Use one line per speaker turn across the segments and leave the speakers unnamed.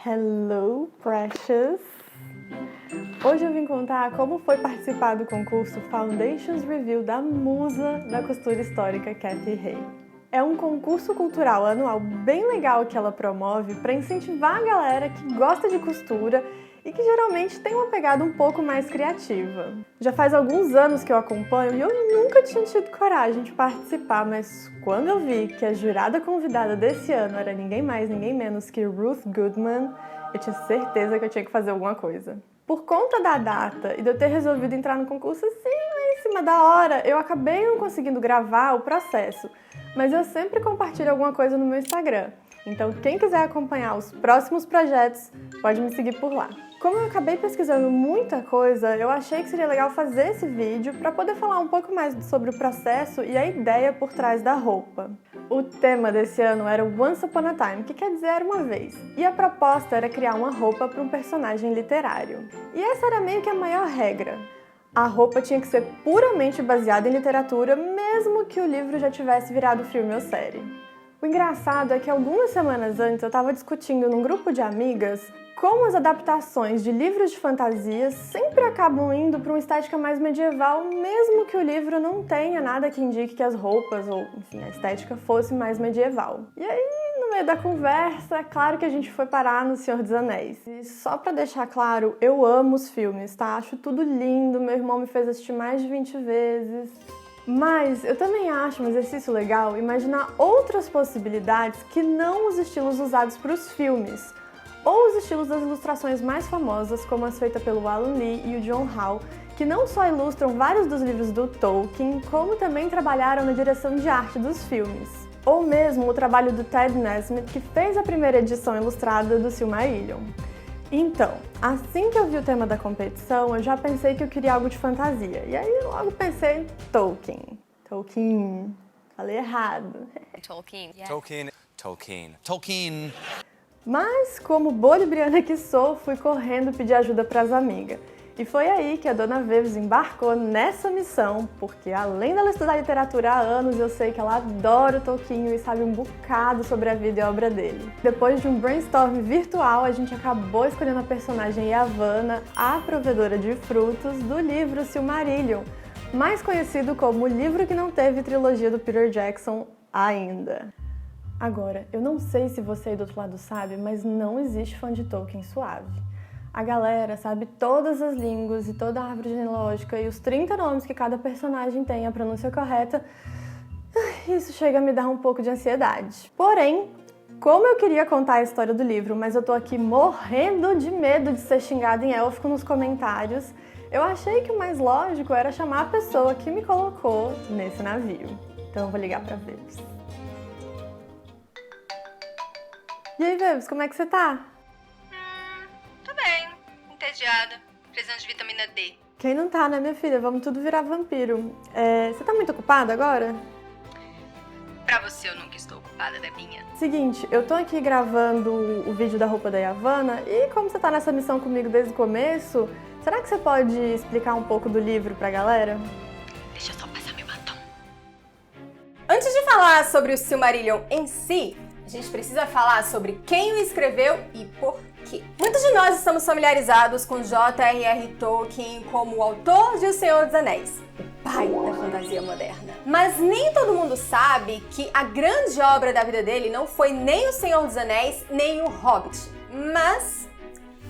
Hello, Precious! Hoje eu vim contar como foi participar do concurso Foundations Review da musa da costura histórica Kathy Hay. É um concurso cultural anual bem legal que ela promove para incentivar a galera que gosta de costura e que geralmente tem uma pegada um pouco mais criativa. Já faz alguns anos que eu acompanho e eu nunca tinha tido coragem de participar, mas quando eu vi que a jurada convidada desse ano era ninguém mais, ninguém menos que Ruth Goodman, eu tinha certeza que eu tinha que fazer alguma coisa. Por conta da data e de eu ter resolvido entrar no concurso assim, em cima da hora, eu acabei não conseguindo gravar o processo, mas eu sempre compartilho alguma coisa no meu Instagram. Então, quem quiser acompanhar os próximos projetos, pode me seguir por lá. Como eu acabei pesquisando muita coisa, eu achei que seria legal fazer esse vídeo para poder falar um pouco mais sobre o processo e a ideia por trás da roupa. O tema desse ano era Once Upon a Time, que quer dizer era uma vez, e a proposta era criar uma roupa para um personagem literário. E essa era meio que a maior regra. A roupa tinha que ser puramente baseada em literatura, mesmo que o livro já tivesse virado filme ou série. O engraçado é que algumas semanas antes eu estava discutindo num grupo de amigas como as adaptações de livros de fantasia sempre acabam indo para uma estética mais medieval, mesmo que o livro não tenha nada que indique que as roupas ou, enfim, a estética fosse mais medieval. E aí, no meio da conversa, é claro que a gente foi parar no Senhor dos Anéis. E só para deixar claro, eu amo os filmes, tá? Acho tudo lindo, meu irmão me fez assistir mais de 20 vezes. Mas eu também acho um exercício legal imaginar outras possibilidades que não os estilos usados para os filmes, ou os estilos das ilustrações mais famosas, como as feitas pelo Alan Lee e o John Howe, que não só ilustram vários dos livros do Tolkien, como também trabalharam na direção de arte dos filmes. Ou mesmo o trabalho do Ted Nesmith, que fez a primeira edição ilustrada do Silmarillion. Então, assim que eu vi o tema da competição, eu já pensei que eu queria algo de fantasia. E aí logo pensei em Tolkien. Tolkien. Falei errado.
Tolkien. Yeah.
Tolkien.
Mas, como boa libriana que sou, fui correndo pedir ajuda para as amigas. E foi aí que a Dona Veves embarcou nessa missão, porque além dela estudar literatura há anos, eu sei que ela adora o Tolkien e sabe um bocado sobre a vida e a obra dele. Depois de um brainstorm virtual, a gente acabou escolhendo a personagem Yavanna, a provedora de frutos, do livro Silmarillion, mais conhecido como o livro que não teve trilogia do Peter Jackson ainda. Agora, eu não sei se você aí do outro lado sabe, mas não existe fã de Tolkien suave. A galera sabe todas as línguas e toda a árvore genealógica e os 30 nomes que cada personagem tem, a pronúncia correta. Isso chega a me dar um pouco de ansiedade. Porém, como eu queria contar a história do livro, mas eu tô aqui morrendo de medo de ser xingada em élfico nos comentários, eu achei que o mais lógico era chamar a pessoa que me colocou nesse navio. Então eu vou ligar pra Veves. E aí, Veves, como é que você tá?
Tô bem, entediada, precisando de vitamina D.
Quem não tá, né, minha filha? Vamos tudo virar vampiro. Você tá muito ocupada agora?
Pra você eu nunca estou ocupada, Debinha.
Seguinte, eu tô aqui gravando o vídeo da roupa da Yavanna e como você tá nessa missão comigo desde o começo, será que você pode explicar um pouco do livro pra galera?
Deixa eu só passar meu batom.
Antes de falar sobre o Silmarillion em si, a gente precisa falar sobre quem o escreveu e por quê. Muitos de nós estamos familiarizados com J.R.R. Tolkien como o autor de O Senhor dos Anéis, o pai da fantasia moderna. Mas nem todo mundo sabe que a grande obra da vida dele não foi nem O Senhor dos Anéis, nem O Hobbit, mas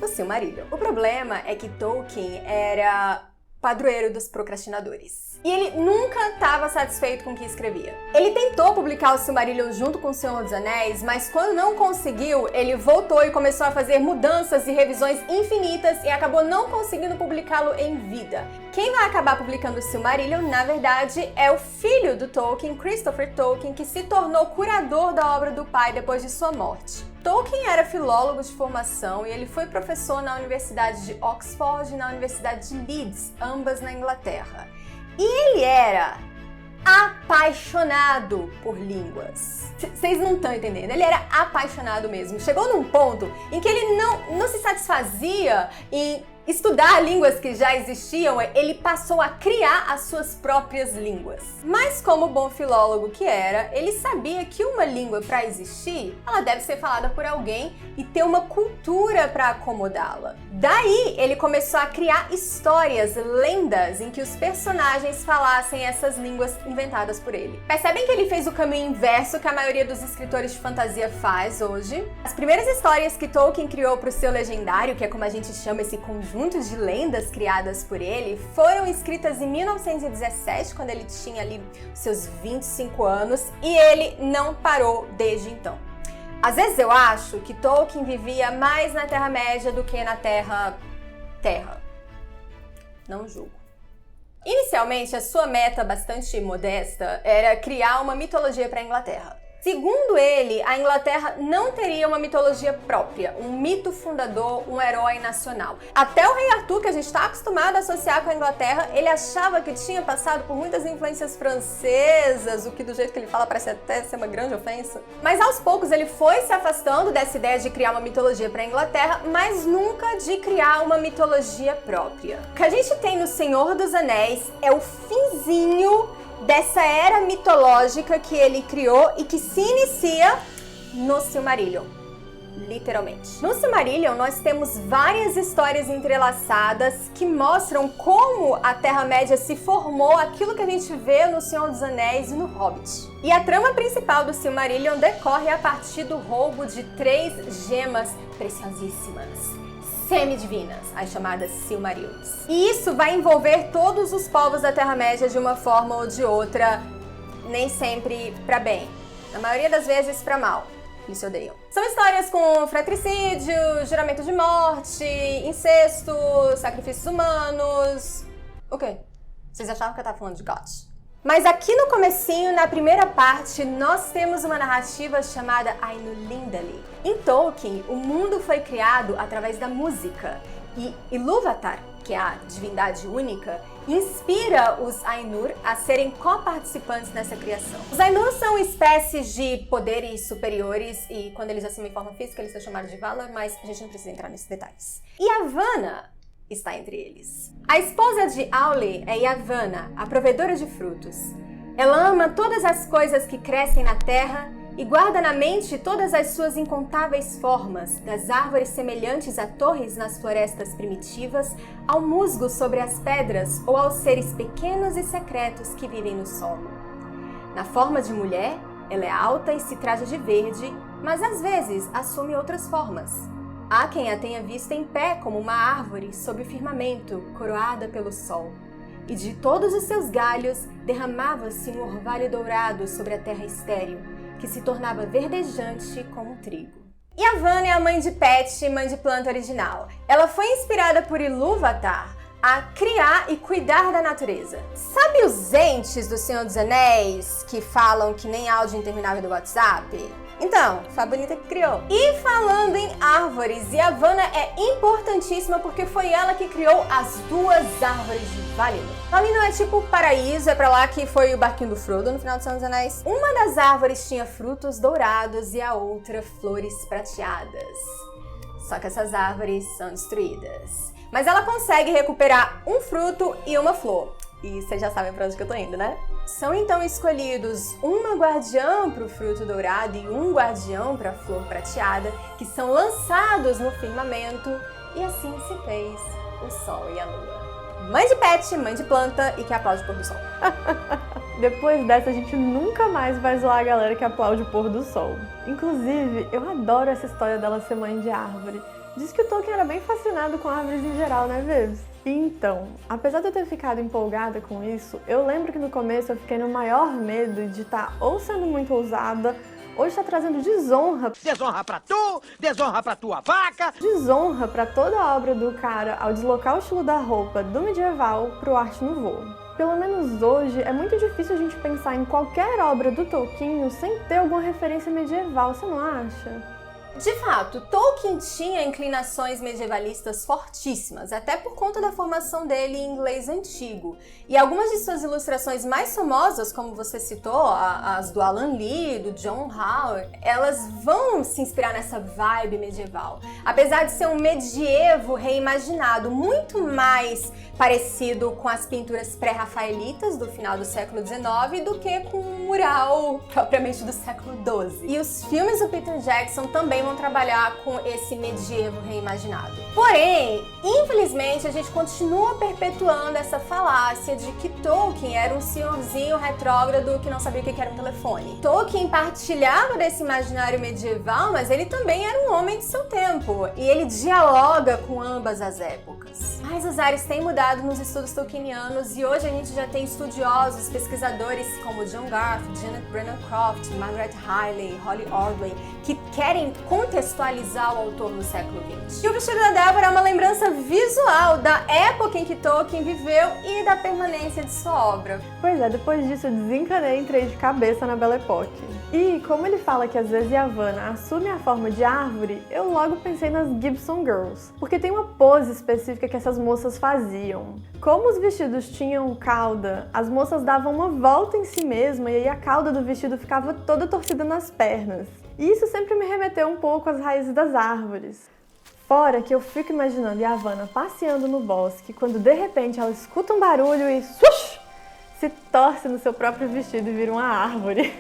o Silmarillion. O problema é que Tolkien era padroeiro dos procrastinadores. E ele nunca estava satisfeito com o que escrevia. Ele tentou publicar o Silmarillion junto com o Senhor dos Anéis, mas quando não conseguiu, ele voltou e começou a fazer mudanças e revisões infinitas e acabou não conseguindo publicá-lo em vida. Quem vai acabar publicando o Silmarillion, na verdade, é o filho do Tolkien, Christopher Tolkien, que se tornou curador da obra do pai depois de sua morte. Tolkien era filólogo de formação e ele foi professor na Universidade de Oxford e na Universidade de Leeds, ambas na Inglaterra. E ele era apaixonado por línguas. Vocês não estão entendendo, ele era apaixonado mesmo. Chegou num ponto em que ele não se satisfazia em estudar línguas que já existiam, ele passou a criar as suas próprias línguas. Mas como bom filólogo que era, ele sabia que uma língua, para existir, ela deve ser falada por alguém e ter uma cultura para acomodá-la. Daí, ele começou a criar histórias, lendas, em que os personagens falassem essas línguas inventadas por ele. Percebem que ele fez o caminho inverso que a maioria dos escritores de fantasia faz hoje? As primeiras histórias que Tolkien criou para o seu legendário, que é como a gente chama esse conjunto de lendas criadas por ele, foram escritas em 1917, quando ele tinha ali seus 25 anos, e ele não parou desde então. Às vezes eu acho que Tolkien vivia mais na Terra-média do que na Terra. Não julgo. Inicialmente, a sua meta, bastante modesta, era criar uma mitologia para a Inglaterra. Segundo ele, a Inglaterra não teria uma mitologia própria, um mito fundador, um herói nacional. Até o rei Arthur, que a gente está acostumado a associar com a Inglaterra, ele achava que tinha passado por muitas influências francesas, o que do jeito que ele fala parece até ser uma grande ofensa. Mas aos poucos ele foi se afastando dessa ideia de criar uma mitologia para a Inglaterra, mas nunca de criar uma mitologia própria. O que a gente tem no Senhor dos Anéis é o finzinho dessa era mitológica que ele criou e que se inicia no Silmarillion, literalmente. No Silmarillion nós temos várias histórias entrelaçadas que mostram como a Terra-média se formou, aquilo que a gente vê no Senhor dos Anéis e no Hobbit. E a trama principal do Silmarillion decorre a partir do roubo de 3 gemas preciosíssimas, semidivinas, as chamadas Silmarils. E isso vai envolver todos os povos da Terra-média de uma forma ou de outra, nem sempre para bem, na maioria das vezes para mal. Eles se odeiam. São histórias com fratricídio, juramento de morte, incesto, sacrifícios humanos... O quê? Vocês achavam que eu tava falando de GOT? Mas aqui no comecinho, na primeira parte, nós temos uma narrativa chamada Ainulindalë. Em Tolkien, o mundo foi criado através da música, e Ilúvatar, que é a divindade única, inspira os Ainur a serem coparticipantes nessa criação. Os Ainur são espécies de poderes superiores, e quando eles assumem forma física, eles são chamados de Valar, mas a gente não precisa entrar nesses detalhes. E Yavanna está entre eles. A esposa de Aule é Yavanna, a provedora de frutos. Ela ama todas as coisas que crescem na terra e guarda na mente todas as suas incontáveis formas, das árvores semelhantes a torres nas florestas primitivas, ao musgo sobre as pedras ou aos seres pequenos e secretos que vivem no solo. Na forma de mulher, ela é alta e se traja de verde, mas às vezes assume outras formas. Há quem a tenha visto em pé como uma árvore sob o firmamento, coroada pelo sol. E de todos os seus galhos derramava-se um orvalho dourado sobre a terra estéril, que se tornava verdejante como trigo. Yavanna é a mãe de Pet, mãe de planta original. Ela foi inspirada por Ilúvatar a criar e cuidar da natureza. Sabe os entes do Senhor dos Anéis que falam que nem áudio interminável do WhatsApp? Então, foi a Bonita que criou. E falando em árvores, Yavanna é importantíssima porque foi ela que criou as 2 árvores de Valinor. Valinor é tipo o paraíso, é pra lá que foi o barquinho do Frodo no final do Senhor dos Anéis. Uma das árvores tinha frutos dourados e a outra flores prateadas. Só que essas árvores são destruídas. Mas ela consegue recuperar um fruto e uma flor. E vocês já sabem pra onde que eu tô indo, né? São então escolhidos uma guardiã para o fruto dourado e um guardião para a flor prateada, que são lançados no firmamento, e assim se fez o sol e a lua. Mãe de Pet, mãe de planta e que aplaude o pôr do sol.
Depois dessa, a gente nunca mais vai zoar a galera que aplaude o pôr do sol. Inclusive, eu adoro essa história dela ser mãe de árvore. Diz que o Tolkien era bem fascinado com árvores em geral, né, Vives? Então, apesar de eu ter ficado empolgada com isso, eu lembro que no começo eu fiquei no maior medo de estar ou sendo muito ousada, ou estar trazendo desonra.
Desonra pra tu, desonra pra tua vaca.
Desonra pra toda a obra do cara ao deslocar o estilo da roupa do medieval pro Art Nouveau. Pelo menos hoje, é muito difícil a gente pensar em qualquer obra do Tolkien sem ter alguma referência medieval, você não acha?
De fato, Tolkien tinha inclinações medievalistas fortíssimas, até por conta da formação dele em inglês antigo. E algumas de suas ilustrações mais famosas, como você citou, as do Alan Lee, do John Howard, elas vão se inspirar nessa vibe medieval. Apesar de ser um medievo reimaginado, muito mais parecido com as pinturas pré-rafaelitas do final do século XIX do que com um mural propriamente do século XII. E os filmes do Peter Jackson também vão trabalhar com esse medievo reimaginado. Porém, infelizmente, a gente continua perpetuando essa falácia de que Tolkien era um senhorzinho retrógrado que não sabia o que era um telefone. Tolkien partilhava desse imaginário medieval, mas ele também era um homem de seu tempo, e ele dialoga com ambas as épocas. Mas os ares têm mudado nos estudos tolkienianos, e hoje a gente já tem estudiosos, pesquisadores como John Garth, Janet Brennan Croft, Margaret Hiley, Holly Ordway, que querem contextualizar o autor no século XX. E o vestido da Deborah é uma lembrança visual da época em que Tolkien viveu e da permanência de sua obra.
Pois é, depois disso eu desencanei e entrei de cabeça na Belle Époque. E como ele fala que às vezes Yavanna assume a forma de árvore, eu logo pensei nas Gibson Girls, porque tem uma pose específica que essas moças faziam. Como os vestidos tinham cauda, as moças davam uma volta em si mesma e aí a cauda do vestido ficava toda torcida nas pernas. E isso sempre me remeteu um pouco às raízes das árvores. Fora que eu fico imaginando Yavanna passeando no bosque, quando de repente ela escuta um barulho e swish, se torce no seu próprio vestido e vira uma árvore.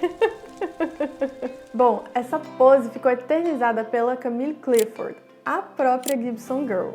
Bom, essa pose ficou eternizada pela Camille Clifford, a própria Gibson Girl.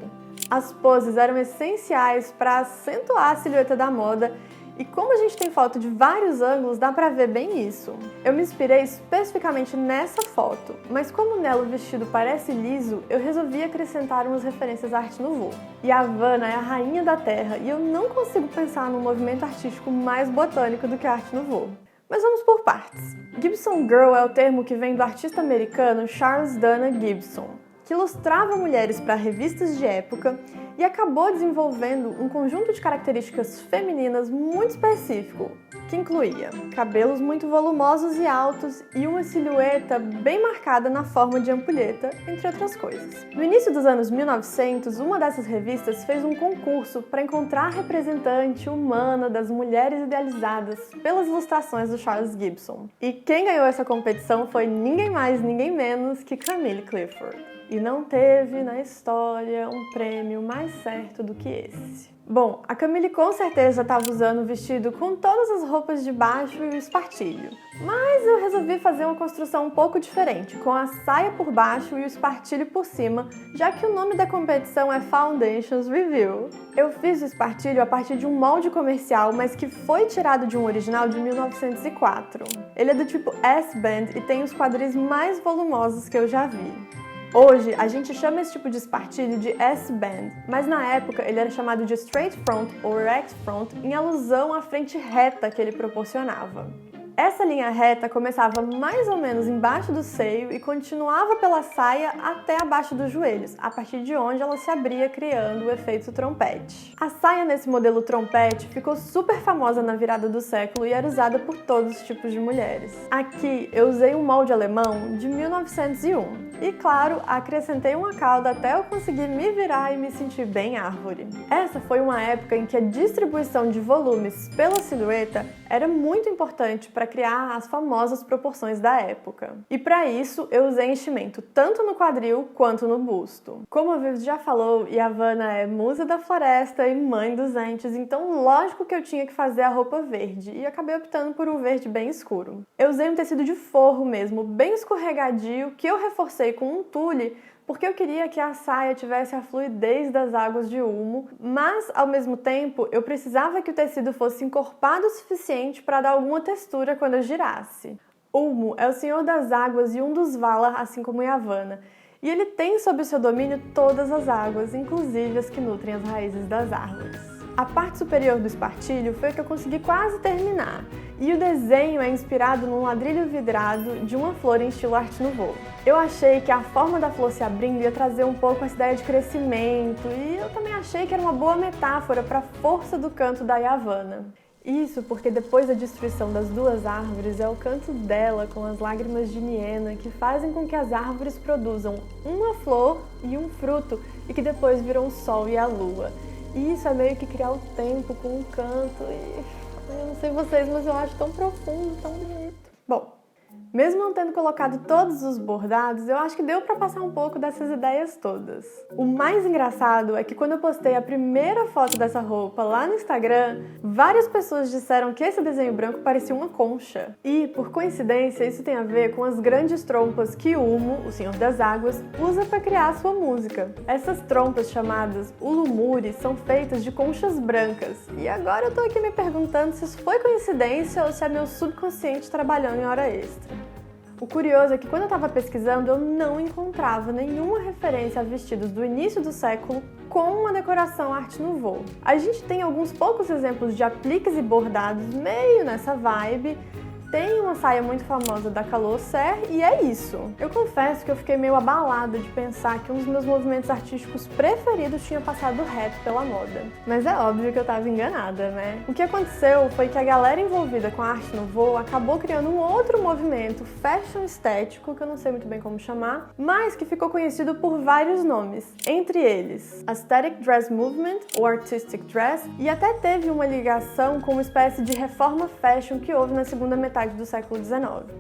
As poses eram essenciais para acentuar a silhueta da moda, e como a gente tem foto de vários ângulos, dá pra ver bem isso. Eu me inspirei especificamente nessa foto, mas como nela o vestido parece liso, eu resolvi acrescentar umas referências à Arte Nouveau. Yavanna é a rainha da terra e eu não consigo pensar num movimento artístico mais botânico do que a Arte Nouveau. Mas vamos por partes. Gibson Girl é o termo que vem do artista americano Charles Dana Gibson, que ilustrava mulheres para revistas de época e acabou desenvolvendo um conjunto de características femininas muito específico, que incluía cabelos muito volumosos e altos e uma silhueta bem marcada na forma de ampulheta, entre outras coisas. No início dos anos 1900, uma dessas revistas fez um concurso para encontrar a representante humana das mulheres idealizadas pelas ilustrações do Charles Gibson. E quem ganhou essa competição foi ninguém mais, ninguém menos que Camille Clifford. E não teve na história um prêmio mais certo do que esse. Bom, a Camille com certeza estava usando o vestido com todas as roupas de baixo e o espartilho. Mas eu resolvi fazer uma construção um pouco diferente, com a saia por baixo e o espartilho por cima, já que o nome da competição é Foundations Review. Eu fiz o espartilho a partir de um molde comercial, mas que foi tirado de um original de 1904. Ele é do tipo S-band e tem os quadris mais volumosos que eu já vi. Hoje, a gente chama esse tipo de espartilho de S-band, mas na época ele era chamado de straight front ou erect front em alusão à frente reta que ele proporcionava. Essa linha reta começava mais ou menos embaixo do seio e continuava pela saia até abaixo dos joelhos, a partir de onde ela se abria criando o efeito trompete. A saia nesse modelo trompete ficou super famosa na virada do século e era usada por todos os tipos de mulheres. Aqui eu usei um molde alemão de 1901 e, claro, acrescentei uma cauda até eu conseguir me virar e me sentir bem árvore. Essa foi uma época em que a distribuição de volumes pela silhueta era muito importante para criar as famosas proporções da época. E para isso, eu usei enchimento tanto no quadril quanto no busto. Como a Vivi já falou, Yavanna é musa da floresta e mãe dos entes, então lógico que eu tinha que fazer a roupa verde, e acabei optando por um verde bem escuro. Eu usei um tecido de forro mesmo, bem escorregadio, que eu reforcei com um tule, porque eu queria que a saia tivesse a fluidez das águas de Ulmo, mas, ao mesmo tempo, eu precisava que o tecido fosse encorpado o suficiente para dar alguma textura quando eu girasse. Ulmo é o senhor das águas e um dos Valar, assim como Yavanna, e ele tem sob seu domínio todas as águas, inclusive as que nutrem as raízes das árvores. A parte superior do espartilho foi a que eu consegui quase terminar, e o desenho é inspirado num ladrilho vidrado de uma flor em estilo Arte Nouveau. Eu achei que a forma da flor se abrindo ia trazer um pouco essa ideia de crescimento, e eu também achei que era uma boa metáfora para a força do canto da Yavanna. Isso porque depois da destruição das duas árvores, é o canto dela com as lágrimas de Niena que fazem com que as árvores produzam uma flor e um fruto e que depois viram o sol e a lua. E isso é meio que criar o tempo com um canto e eu não sei vocês, mas eu acho tão profundo, tão bonito. Bom, mesmo não tendo colocado todos os bordados, eu acho que deu pra passar um pouco dessas ideias todas. O mais engraçado é que quando eu postei a primeira foto dessa roupa lá no Instagram, várias pessoas disseram que esse desenho branco parecia uma concha. E, por coincidência, isso tem a ver com as grandes trompas que Ulmo, o Senhor das Águas, usa para criar a sua música. Essas trompas chamadas ulumuri são feitas de conchas brancas. E agora eu tô aqui me perguntando se isso foi coincidência ou se é meu subconsciente trabalhando em hora extra. O curioso é que quando eu estava pesquisando, eu não encontrava nenhuma referência a vestidos do início do século com uma decoração Art Nouveau. A gente tem alguns poucos exemplos de apliques e bordados meio nessa vibe. Tem uma saia muito famosa da Calot Serre e é isso. Eu confesso que eu fiquei meio abalada de pensar que um dos meus movimentos artísticos preferidos tinha passado reto pela moda. Mas é óbvio que eu tava enganada, né? O que aconteceu foi que a galera envolvida com a Art Nouveau acabou criando um outro movimento fashion estético, que eu não sei muito bem como chamar, mas que ficou conhecido por vários nomes. Entre eles, Aesthetic Dress Movement, ou Artistic Dress, e até teve uma ligação com uma espécie de reforma fashion que houve na segunda metade do século XIX.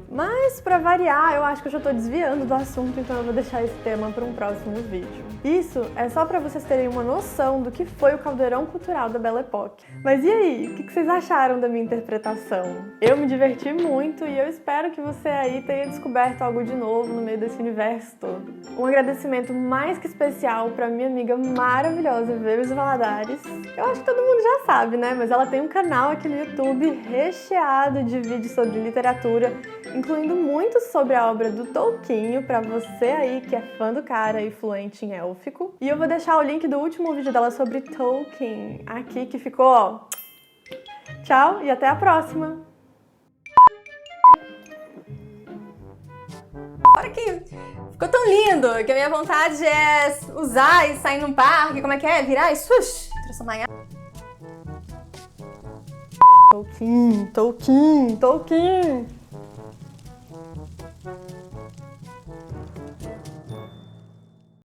Mas, pra variar, eu acho que eu já tô desviando do assunto, então eu vou deixar esse tema para um próximo vídeo. Isso é só pra vocês terem uma noção do que foi o caldeirão cultural da Belle Époque. Mas e aí, o que vocês acharam da minha interpretação? Eu me diverti muito e eu espero que você aí tenha descoberto algo de novo no meio desse universo todo. Um agradecimento mais que especial pra minha amiga maravilhosa, Veus Valadares. Eu acho que todo mundo já sabe, né? Mas ela tem um canal aqui no YouTube recheado de vídeos sobre literatura, incluindo muito sobre a obra do Tolkien, pra você aí que é fã do cara e fluente em élfico. E eu vou deixar o link do último vídeo dela sobre Tolkien aqui, que ficou, ó. Tchau e até a próxima!
Olha que ficou tão lindo que a minha vontade é usar e sair num parque, como é que é? Virar e shush, transformar em...
Tolkien, Tolkien, Tolkien!